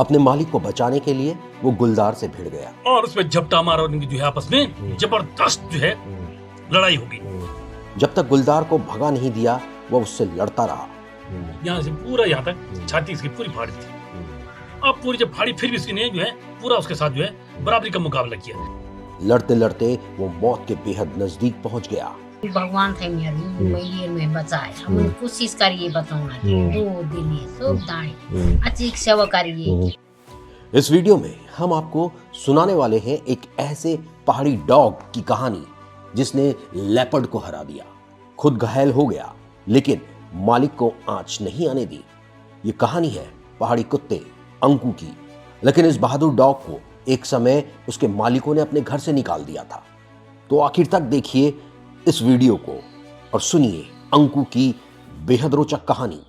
अपने मालिक को बचाने के लिए वो गुलदार से भिड़ गया और उसमें झपटा मारा और जो है आपस में जबरदस्त जो है लड़ाई होगी। जब तक गुलदार को भगा नहीं दिया वो उससे लड़ता रहा। यहाँ से पूरा यहाँ तक छाती इसकी पूरी फाड़ी थी। अब पूरी जब फाड़ी फिर भी इसने जो है पूरा उसके साथ जो है बराबरी का मुकाबला किया। लड़ते लड़ते वो मौत के बेहद नजदीक पहुंच गया। भगवान थे मेरी मैं में बचाए हम कोशिश करिए बताना 2 दिन सब दाएं अच्छी सेवा करिए। इस वीडियो में हम आपको सुनाने वाले हैं एक ऐसे पहाड़ी डॉग की कहानी जिसने लेपर्ड को हरा दिया, खुद घायल हो गया लेकिन मालिक को आंच नहीं आने दी। ये कहानी है पहाड़ी कुत्ते अंकु की। लेकिन इस बहादुर डॉग को एक समय उसके मालिकों ने अपने घर से निकाल दिया था। तो आखिर तक देखिए इस वीडियो को और सुनिए अंकु की बेहद रोचक कहानी।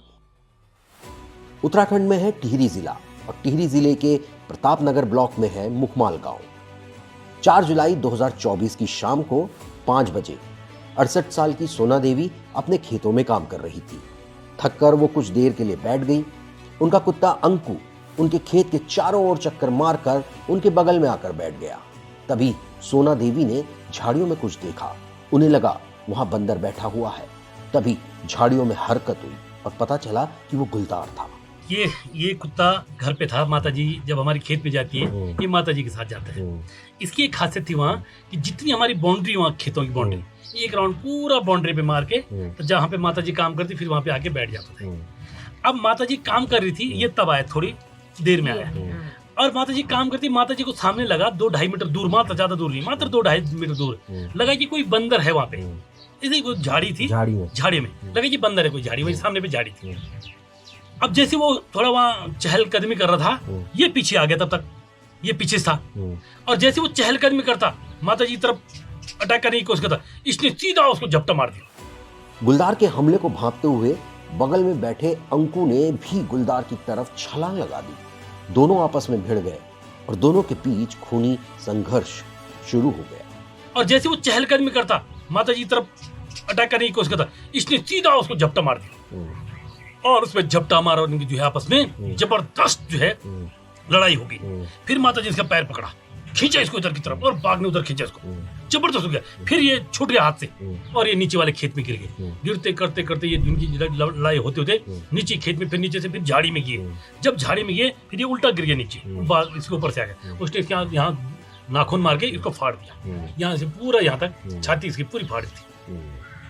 उत्तराखंड में है टिहरी जिला और टिहरी जिले के प्रतापनगर ब्लॉक में है मुखमाल गांव। 4 जुलाई 2024 की शाम को 5 बजे 68 साल की सोना देवी अपने खेतों में काम कर रही थी। थककर वो कुछ देर के लिए बैठ गई। उनका कुत्ता अंकु उनके खेत के चारों ओर चक्कर मारकर उनके बगल में आकर बैठ गया। तभी सोना देवी ने झाड़ियों में कुछ देखा। उन्हें लगा वहां बंदर बैठा हुआ है। तभी झाड़ियों में हरकत हुई और पता चला कि वो गुलदार था। ये कुत्ता घर पे था। माताजी जब हमारी खेत पे जाती है ये माताजी के साथ जाता है। इसकी एक खासियत थी वहाँ कि जितनी हमारी बाउंड्री वहाँ खेतों की बाउंड्री एक राउंड पूरा बाउंड्री पे मार के तो जहाँ पे माताजी काम करती फिर वहाँ पे आके बैठ जाता था। अब माताजी काम कर रही थी, ये तब आया, थोड़ी देर में आया और माताजी काम करती। माताजी को सामने लगा 2-2.5 मीटर दूर, मात्र ज्यादा दूर नहीं, मात्र 2-2.5 मीटर दूर लगा कि कोई बंदर है वहाँ पे। इसी वो झाड़ी थी, झाड़ी में लगा कि बंदर है कोई झाड़ी, वही सामने पे झाड़ी थी। अब जैसे वो थोड़ा वहाँ चहलकदमी कर रहा था ये पीछे आ गया। तब तक ये पीछे था और जैसे वो चहलकदमी करता माताजी की तरफ अटैक करने की कोशिश करता, इसने सीधा उसको झपटा मार दिया। गुलदार के हमले को भांपते हुए बगल में बैठे अंकु ने भी गुलदार की तरफ छलांग लगा दी। दोनों आपस में भिड़ गए और दोनों के बीच खूनी संघर्ष शुरू हो गया। और जैसे वो चहलकदमी करता माताजी की तरफ अटैक करने की कोशिश करता, इसने सीधा उसको झपटा मार दिया और उसमें झपटा मारा और जो है आपस में जबरदस्त जो है लड़ाई होगी। फिर माताजी इसका पैर पकड़ा, खींचा इसको इधर की तरफ और बाघ ने उधर खींचा इसको, जबरदस्त हो गया। फिर ये छूट गया हाथ से और ये नीचे वाले खेत में गिर गए। गिरते करते करते ये उनकी लड़ाई होते होते नीचे खेत में, फिर नीचे से फिर झाड़ी में गए। जब झाड़ी में गए फिर ये उल्टा गिर गया नीचे, इसके ऊपर से आ गया। उसने यहाँ नाखून मार के इसको फाड़ दिया। यहाँ से पूरा यहाँ तक छाती इसकी पूरी फाड़ी थी।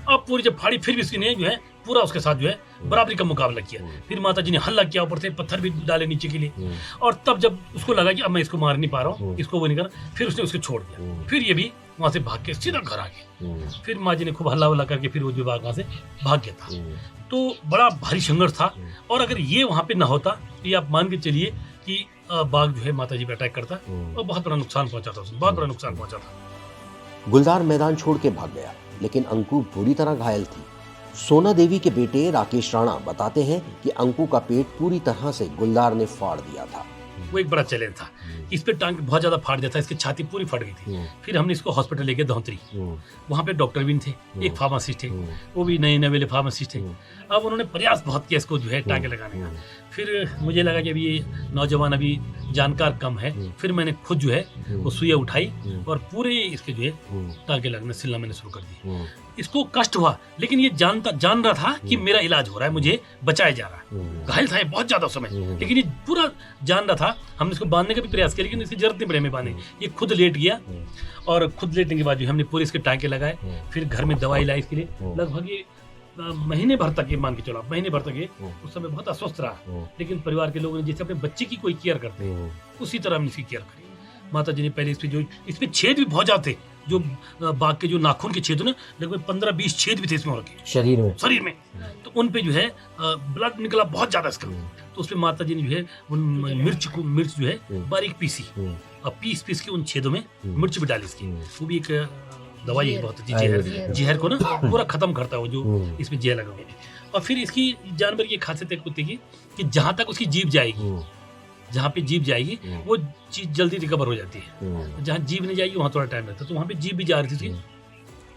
अब पूरी जब फाड़ी फिर भी इसने जो है पूरा उसके साथ जो है बराबरी का मुकाबला किया। फिर माताजी ने हल्ला किया, ऊपर से पत्थर भी डाले नीचे के लिए। और तब जब उसको लगा कि अब मैं इसको मार नहीं पा रहा हूँ, इसको वो नहीं कर, फिर उसने उसको छोड़ दिया। फिर ये भी वहां से भाग के सीधा घर आ गया। फिर माँ जी ने खूब हल्ला वल्ला करके फिर वो जो वहां से भाग गया था। तो बड़ा भारी संघर्ष था। और अगर ये वहां पे ना होता तो ये आप मान के चलिए कि बाघ जो है माताजी पे अटैक करता और बहुत बड़ा नुकसान पहुंचा था उसने, बहुत बड़ा नुकसान पहुंचा था। गुलदार मैदान छोड़ के भाग गया लेकिन अंकु बुरी तरह घायल थी। सोना देवी के बेटे राकेश राणा बताते हैं कि अंकु का पेट पूरी तरह से गुलदार ने फाड़ दिया था। वो एक बड़ा चैलेंज था। इस पे टांग बहुत ज्यादा फाड़ दिया था, इसकी छाती पूरी फट गई थी। फिर हमने इसको हॉस्पिटल लेके धौंतरी, वहाँ पे डॉक्टर भी थे, एक फार्मासिस्ट थे, वो भी नए नवेले फार्मासिस्ट थे। अब उन्होंने प्रयास बहुत किया इसको जो है टांगे लगाने का। फिर मुझे लगा कि अभी ये नौजवान अभी जानकार कम है। फिर मैंने खुद जो है वो सुइया उठाई और पूरे इसके जो है टांगे लगने सिलना मैंने शुरू कर दी। इसको कष्ट हुआ लेकिन ये जान रहा था कि मेरा इलाज हो रहा है, मुझे बचाया जा रहा है। घायल था ये बहुत ज्यादा समय, लेकिन ये पूरा जान रहा था। हमने इसको बांधने का भी प्रयास किया लेकिन इसकी जरूरत नहीं पड़ी हमें बांधने। ये खुद लेट गया और खुद लेटने के बाद जो हमने पूरे इसके टांके लगाए। फिर घर में दवाई लाई इसके लिए। लगभग ये महीने भर तक ये मान के चलो, महीने भर तक ये उस समय बहुत अस्वस्थ रहा। लेकिन परिवार के लोगों ने जैसे अपने बच्चे की कोई केयर करते हैं उसी तरह हमने इसकी केयर करी। माता जी ने पहले इसमें छेद भी बहुत ज्यादा थे, जो बाघ के जो नाखून के छेद ना, लगभग 15-20 छेद भी थे इसमें रखे शरीर में। तो उन पे जो है ब्लड निकला बहुत ज्यादा इसका। तो उसपे माता जी ने जो है उन मिर्च जो है बारीक पीसी और पीस के उन छेदों में मिर्च भी डाली इसकी। वो भी एक दवाई है बहुत अच्छी, जहर को ना पूरा खत्म करता है वो जो इसमें जहर लगा हुआ है। और फिर इसकी जानवर की खासियत है कुत्ते की कि जहां तक उसकी जीभ जाएगी, जहाँ पे जीभ जाएगी वो चीज जल्दी रिकवर हो जाती है। जहाँ जीभ नहीं जाएगी वहाँ थोड़ा टाइम लगता है। तो वहाँ पे जीभ भी जा रही थी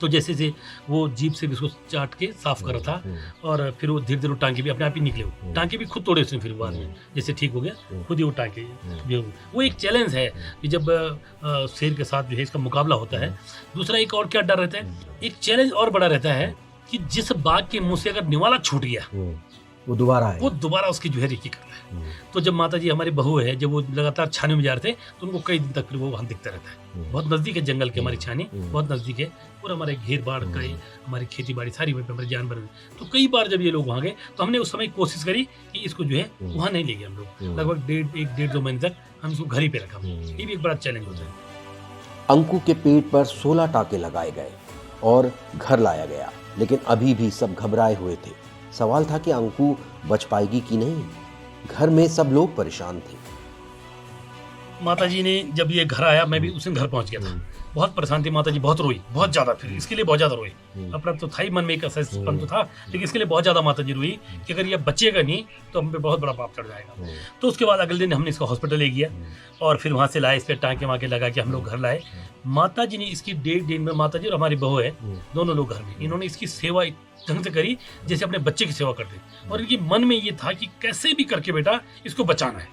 तो जैसे से वो जीप से भी उसको चाट के साफ कर रहा था और फिर वो धीरे धीरे टांके भी अपने आप ही निकले, वो टांके भी खुद तोड़े उसने फिर बाद में जैसे ठीक हो गया खुद ही वो टांके जो वो एक चैलेंज है कि जब शेर के साथ जो है इसका मुकाबला होता है। दूसरा एक और क्या डर रहता है, एक चैलेंज और बड़ा रहता है कि जिस बाघ के मुंह से अगर निवाला छूट गया वो दोबारा उसकी जो है रेकी करता है। तो जब माता जी हमारी बहू है, जब वो लगातार छाने में जा रहे थे तो उनको कई दिन तक फिर वो वहाँ दिखता रहता है। बहुत नज़दीक है जंगल के, हमारी छानी बहुत नज़दीक है, पूरा हमारे घेर बाढ़ गए, हमारी खेती बाड़ी सारी वहीं पे हमारे जानवर। तो कई बार जब ये लोग वहाँ गए तो हमने उस समय कोशिश करी कि इसको जो है वहाँ नहीं ले गए हम लोग। लगभग 1.5-2 महीने तक हम इसको घर ही पे रखा। ये भी एक बड़ा चैलेंज होता है। अंकु के पेट पर 16 टाके लगाए गए और घर लाया गया, लेकिन अभी भी सब घबराए हुए थे। सवाल था कि अंकु बच पाएगी कि नहीं। घर में सब लोग परेशान थे। माता जी ने जब ये घर आया, मैं भी उस दिन घर पहुंच गया था, बहुत परेशान थी माता जी, बहुत रोई, बहुत ज्यादा। फिर इसके लिए बहुत ज्यादा रोई। अपना तो था ही मन में एक असहजपन तो था, लेकिन इसके लिए बहुत ज्यादा माता जी रोई कि अगर ये बचेगा नहीं तो हम पे बहुत बड़ा पाप चढ़ जाएगा। तो उसके बाद अगले दिन हमने इसको हॉस्पिटल ले गया और फिर वहाँ से लाए, इस पर टाँके वाँके लगा के हम लोग घर लाए। माता जी ने इसकी 1.5 दिन में, माता जी और हमारी बहू है दोनों लोग घर में, इन्होंने इसकी सेवा ढंग से करी जैसे अपने बच्चे की सेवा करते। और इनके मन में ये था कि कैसे भी करके बेटा इसको बचाना है,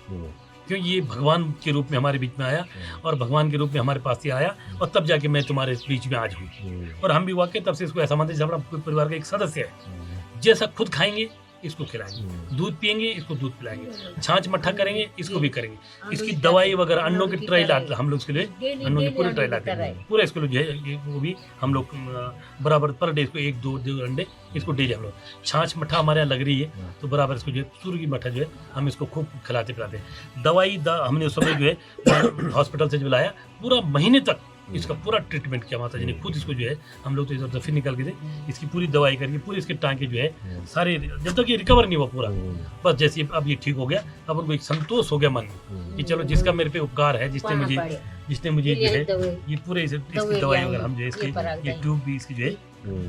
क्योंकि ये भगवान के रूप में हमारे बीच में आया और भगवान के रूप में हमारे पास ही आया और तब जाके मैं तुम्हारे बीच में आज हूँ। और हम भी वाकई तब से इसको ऐसा मानते जैसे हमारा परिवार का एक सदस्य है। जैसा खुद खाएंगे इसको खिलाएंगे, दूध पियेंगे इसको दूध पिलाएंगे, छाछ मट्ठा करेंगे इसको भी करेंगे, इसकी दवाई वगैरह, अन्नों की ट्राई लाते हम लोग इसके लिए, अन्नों की पूरी ट्राई लाते हैं पूरा इसके लिए जो है। वो भी हम लोग बराबर पर डे इसको 1-2 अंडे इसको डेली हम लोग, छाछ मट्ठा हमारे यहाँ लग रही है तो बराबर इसको जो है सूर्य की मट्ठा जो है हम इसको खूब खिलाते पिलाते हैं। दवाई हमने उस समय जो है हॉस्पिटल से जो लाया, पूरा महीने तक इसका पूरा ट्रीटमेंट किया माता जी ने खुद। इसको जो है हम लोग तो इधर फिर निकल के थे, इसकी पूरी दवाई करके पूरी इसके टांके जो है सारे, जब तक ये रिकवर नहीं हुआ पूरा, बस जैसे अब ये ठीक हो गया, अब उनको एक संतोष हो गया मन में कि चलो जिसका मेरे पे उपकार है, जिसने मुझे जो है ये पूरे इसकी दवाई वगैरह हम जो है इसकी ये ट्यूब भी इसकी जो है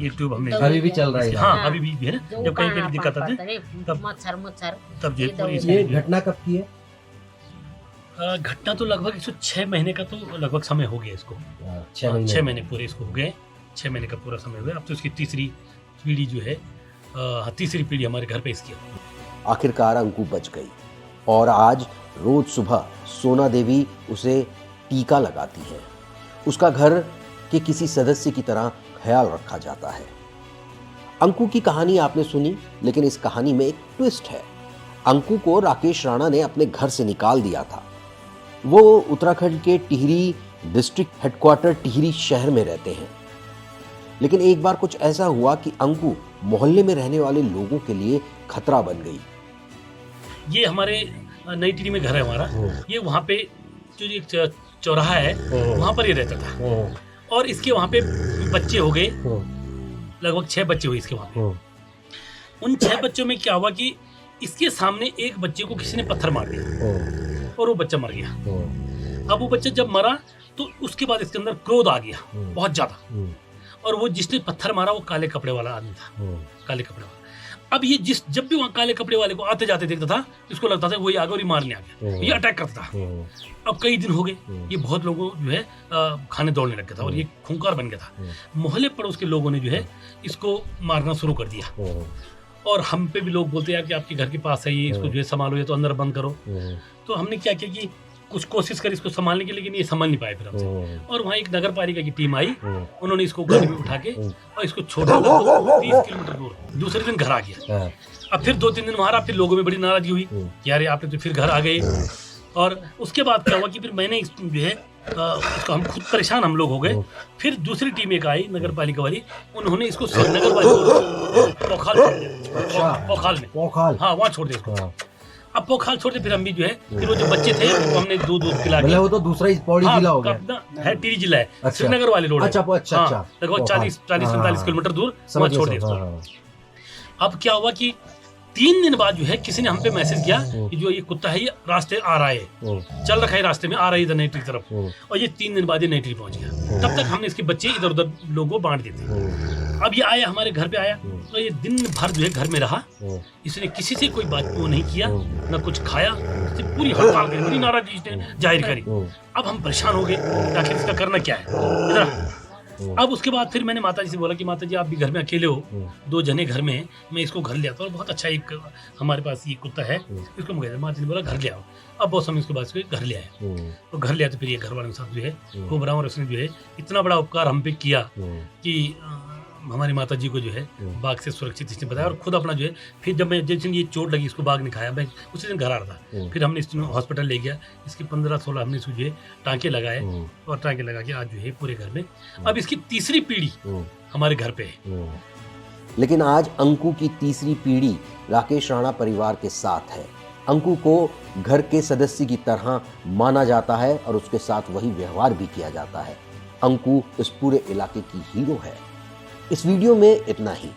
ये ट्यूब हमने अभी भी चल रहा है। हाँ अभी भी है ना, जब कहीं कहीं दिक्कत आती तब जो है ये घटना कब की है? घटना तो लगभग 106 महीने का तो लगभग समय हो गया इसको। 6 महीने पूरे इसको हो गए, 6 महीने का पूरा समय हो गया। अब तो इसकी तीसरी पीढ़ी जो है, तीसरी पीढ़ी हमारे घर पे इसकी। आखिरकार अंकु बच गई और आज रोज सुबह सोना देवी उसे टीका लगाती है। उसका घर के किसी सदस्य की तरह ख्याल रखा जाता है। अंकु की कहानी आपने सुनी, लेकिन इस कहानी में एक ट्विस्ट है। अंकु को राकेश राणा ने अपने घर से निकाल दिया था। वो उत्तराखंड के टिहरी डिस्ट्रिक्ट हेडक्वार्टर टिहरी शहर में रहते हैं, लेकिन एक बार कुछ ऐसा हुआ कि अंकु मोहल्ले में रहने वाले लोगों के लिए खतरा बन गई। ये हमारे नई टिहरी में घर है हमारा, ये वहाँ पे जो एक चौराहा है वहाँ पर ही रहता था और इसके वहाँ पे बच्चे हो गए, लगभग 6 बच्चे हुए इसके वहाँ पे। उन 6 बच्चों में क्या हुआ कि इसके सामने एक बच्चे को किसी ने पत्थर मार दिया और वो बच्चा मर गया। अब वो बच्चा जब मरा तो उसके बाद इसके अंदर क्रोध आ गया बहुत ज्यादा, और वो जिसने पत्थर मारा वो काले कपड़े वाला आदमी था, काले कपड़े वाला। अब ये जब भी वहाँ काले कपड़े वाले को आते जाते देखता था, इसको लगता था वही आगे और ये मारने आ गया, ये अटैक करता था। अब कई दिन हो गए, ये बहुत लोगों जो है खाने दौड़ने लग गया था और ये खूंखार बन गया था। मोहल्ले पड़ोस के लोगों ने जो है इसको मारना शुरू कर दिया और हम पे भी लोग बोलते यार कि आपके घर के पास है ये, इसको जो है संभालो, ये तो अंदर बंद करो। तो हमने क्या किया कि कुछ कोशिश करी इसको संभालने की, लेकिन ये संभाल नहीं पाए फिर हमसे। और वहाँ एक नगर पालिका की टीम आई, उन्होंने इसको गाड़ी में उठा के और इसको छोड़ा 30 किलोमीटर दूर। दूसरे दिन घर आ गया। अब फिर 2-3 दिन वहाँ रहा, फिर लोगों में बड़ी नाराजगी हुई कि यार आपने तो फिर घर आ गए। और उसके बाद क्या हुआ कि फिर मैंने जो है उसको हम खुद परेशान हम लोग हो गए। फिर दूसरी टीम एक आई नगर पालिका वाली, उन्होंने इसको श्रीनगर वाली पोखाल में, हाँ वहाँ छोड़ दिया इसको। अब पोखाल छोड़ दिया, फिर हम भी जो है फिर वो जो बच्चे थे वो हमने दूध पिला के, वो तो दूसरा ही पौड़ी जिला हो गया है, टिहरी जिला है, श्रीनगर वाले रोड। अच्छा, लगभग 40-45 किलोमीटर दूर वहाँ छोड़ दिया। अब क्या हुआ कि 3 दिन बाद जो है किसी ने हम पे मैसेज किया कि जो ये कुत्ता है ये रास्ते आ रहा है, चल रखा है रास्ते में, आ रहा है इधर नई टिहरी तरफ। और ये 3 दिन बाद ये नई टिहरी पहुंच गया। तब तक हमने इसके बच्चे इधर उधर लोगों को बांट देते। अब ये आया हमारे घर पे आया तो ये दिन भर जो है घर में रहा, इसने किसी से कोई बात वो नहीं किया, न कुछ खाया, पूरी हड़ताल करी, पूरी नाराजगी इसने जाहिर करी। अब हम परेशान हो गए, आखिर इसका करना क्या है। इधर अब उसके बाद फिर मैंने माता जी से बोला कि माता जी आप भी घर में अकेले हो, 2 जने घर में, मैं इसको घर ले आता हूँ, बहुत अच्छा एक हमारे पास ये कुत्ता है, इसको मैं माता जी ने बोला घर ले आओ। अब बहुत समय उसके बाद इसको घर ले आए, तो घर ले आए तो फिर ये घर वालों के साथ जो है खूब रहा, और उसने जो है इतना बड़ा उपकार हम पे किया कि हमारी माता जी को जो है बाघ से सुरक्षित इसने बताया, और खुद अपना जो है फिर जब मैं जिस दिन ये चोट लगी इसको बाघ ने खाया, मैं उसी दिन घर आ रहा था, फिर हमने इसको हॉस्पिटल ले गया, इसकी 15-16 हमने इसको जो है टाँके लगाए, और टाँके लगा के आज जो है पूरे घर में अब इसकी तीसरी पीढ़ी हमारे घर पे है। लेकिन आज अंकु की तीसरी पीढ़ी राकेश राणा परिवार के साथ है। अंकु को घर के सदस्य की तरह माना जाता है और उसके साथ वही व्यवहार भी किया जाता है। अंकु इस पूरे इलाके की हीरो है। इस वीडियो में इतना ही।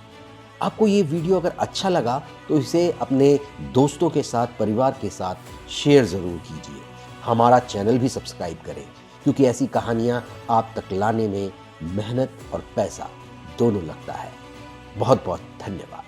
आपको ये वीडियो अगर अच्छा लगा तो इसे अपने दोस्तों के साथ, परिवार के साथ शेयर ज़रूर कीजिए। हमारा चैनल भी सब्सक्राइब करें, क्योंकि ऐसी कहानियाँ आप तक लाने में मेहनत और पैसा दोनों लगता है। बहुत बहुत धन्यवाद।